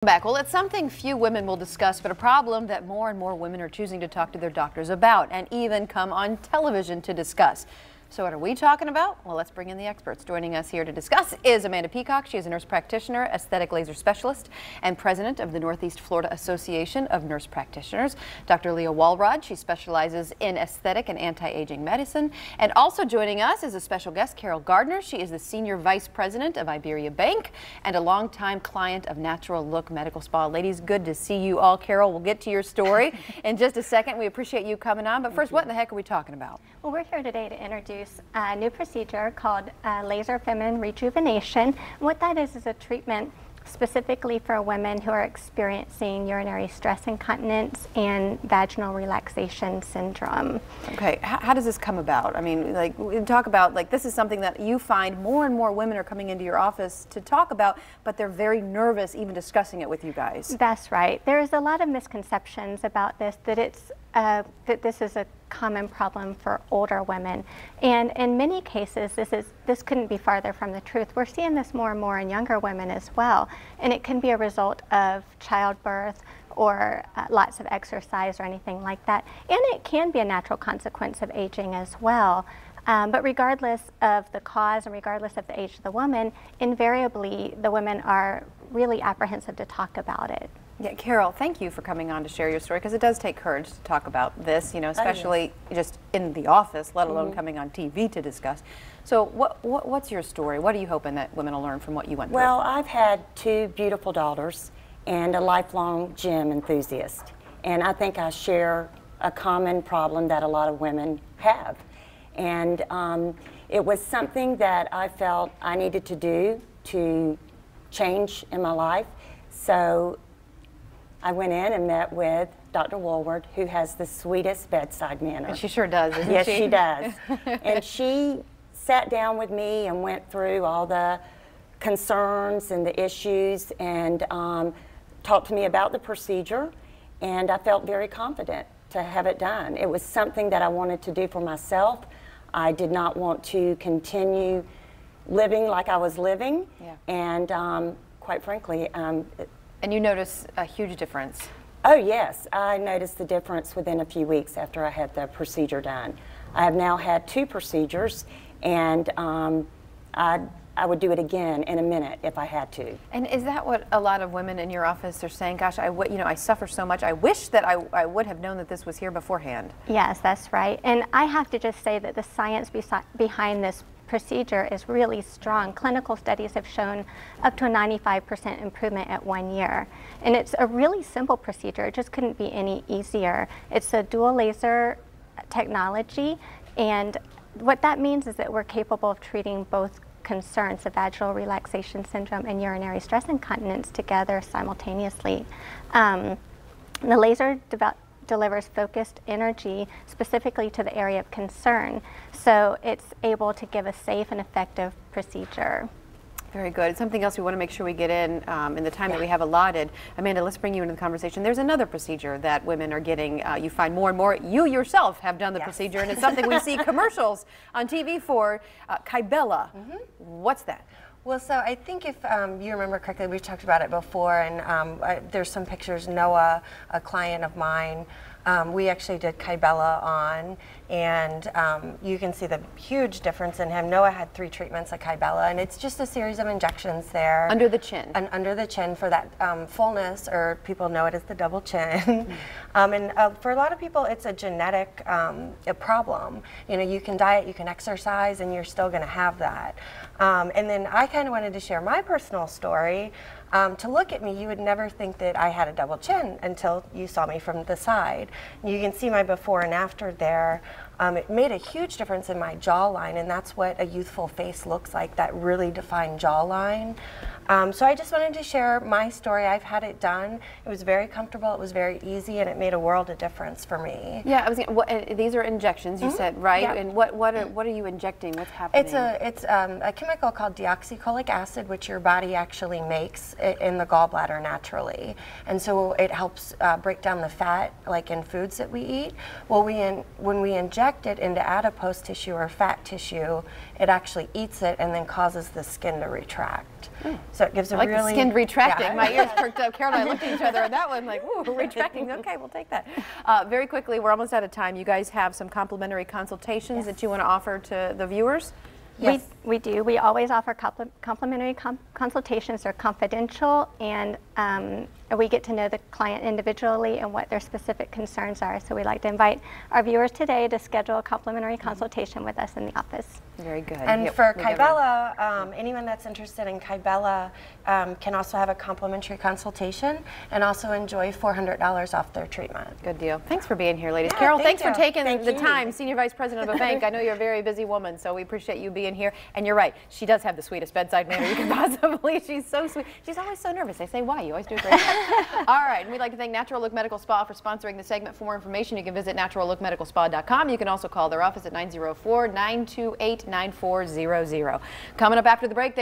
Back. Well, it's something few women will discuss, but a problem that more and more women are choosing to talk to their doctors about and even come on television to discuss. So what are we talking about? Well, let's bring in the experts. Joining us here to discuss is Amanda Peacock. She is a nurse practitioner, aesthetic laser specialist, and president of the Northeast Florida Association of Nurse Practitioners. Dr. Leah Walrod, she specializes in aesthetic and anti-aging medicine. And also joining us is a special guest, Carol Gardner. She is the senior vice president of Iberia Bank and a longtime client of Natural Look Medical Spa. Ladies, good to see you all. Carol, we'll get to your story in just a second. We appreciate you coming on. But first, what in the heck are we talking about? Well, we're here today to introduce a new procedure called laser feminine rejuvenation. What that is a treatment specifically for women who are experiencing urinary stress incontinence and vaginal relaxation syndrome. Okay, how does this come about? I mean, like, we talk about, like, this is something that you find more and more women are coming into your office to talk about, but they're very nervous even discussing it with you guys. That's right. There's a lot of misconceptions about this, that this is a common problem for older women, and in many cases this couldn't be farther from the truth. We're seeing this more and more in younger women as well, and it can be a result of childbirth or lots of exercise or anything like that, and it can be a natural consequence of aging as well. But regardless of the cause and regardless of the age of the woman, invariably the women are really apprehensive to talk about it. Yeah, Carol, thank you for coming on to share your story, because it does take courage to talk about this, you know, especially just in the office, let alone coming on TV to discuss. So what's your story? What are you hoping that women will learn from what you went through? Well, I've had two beautiful daughters and a lifelong gym enthusiast, and I think I share a common problem that a lot of women have. And it was something that I felt I needed to do to change in my life. So I went in and met with Dr. Walrod, who has the sweetest bedside manner. And she sure does, isn't yes, she? Yes, she does. And she sat down with me and went through all the concerns and the issues and talked to me about the procedure, and I felt very confident to have it done. It was something that I wanted to do for myself. I did not want to continue living like I was living, and quite frankly, and you notice a huge difference. Oh yes, I noticed the difference within a few weeks after I had the procedure done. I have now had two procedures, and I would do it again in a minute if I had to. And is that what a lot of women in your office are saying? Gosh, I suffer so much. I wish that I would have known that this was here beforehand. Yes, that's right. And I have to just say that the science behind this procedure is really strong. Clinical studies have shown up to a 95% improvement at 1 year. And it's a really simple procedure. It just couldn't be any easier. It's a dual laser technology, and what that means is that we're capable of treating both concerns of vaginal relaxation syndrome and urinary stress incontinence together simultaneously. The laser delivers focused energy specifically to the area of concern, so it's able to give a safe and effective procedure. Very good. Something else we want to make sure we get in the time that we have allotted. Amanda, let's bring you into the conversation. There's another procedure that women are getting. You find more and more. You yourself have done the procedure, and it's something we see commercials on TV for, Kybella. What's that? Well, so I think if you remember correctly, we talked about it before, and there's some pictures. Noah, a client of mine, we actually did Kybella on, and you can see the huge difference in him. Noah had 3 treatments of Kybella, and it's just a series of injections there. Under the chin. And under the chin for that fullness, or people know it as the double chin. And for a lot of people, it's a genetic a problem. You know, you can diet, you can exercise, and you're still going to have that. And then I kind of wanted to share my personal story. To look at me, you would never think that I had a double chin until you saw me from the side. You can see my before and after there. It made a huge difference in my jawline, and that's what a youthful face looks like, that really defined jawline. So I just wanted to share my story. I've had it done. It was very comfortable, it was very easy, and it made a world of difference for me. Yeah, these are injections, you said, right? Yeah. And what are you injecting? What's happening? It's a chemical called deoxycholic acid, which your body actually makes in the gallbladder naturally. And so it helps break down the fat, like in foods that we eat. Well, when we inject detect it into adipose tissue or fat tissue, it actually eats it and then causes the skin to retract. So it gives a I like really... the skin retracting. Yeah. My ears perked up. Carol and I looked at each other on that one like, ooh, retracting. Okay, we'll take that. Very quickly, we're almost out of time. You guys have some complimentary consultations that you want to offer to the viewers? Yes. We do. We always offer complimentary consultations. They're confidential, and we get to know the client individually and what their specific concerns are. So we'd like to invite our viewers today to schedule a complimentary consultation with us in the office. Very good. And for Kybella, anyone that's interested in Kybella can also have a complimentary consultation and also enjoy $400 off their treatment. Good deal. Thanks for being here, ladies. Yeah, Carol, thanks you. for taking Thank the you. time. Senior Vice President of a bank. I know you're a very busy woman, so we appreciate you being here. And you're right, she does have the sweetest bedside manner you can possibly. She's so sweet. She's always so nervous. I say, why? You always do a great job. All right, and we'd like to thank Natural Look Medical Spa for sponsoring the segment. For more information, you can visit naturallookmedicalspa.com. You can also call their office at 904-928-9400. Coming up after the break,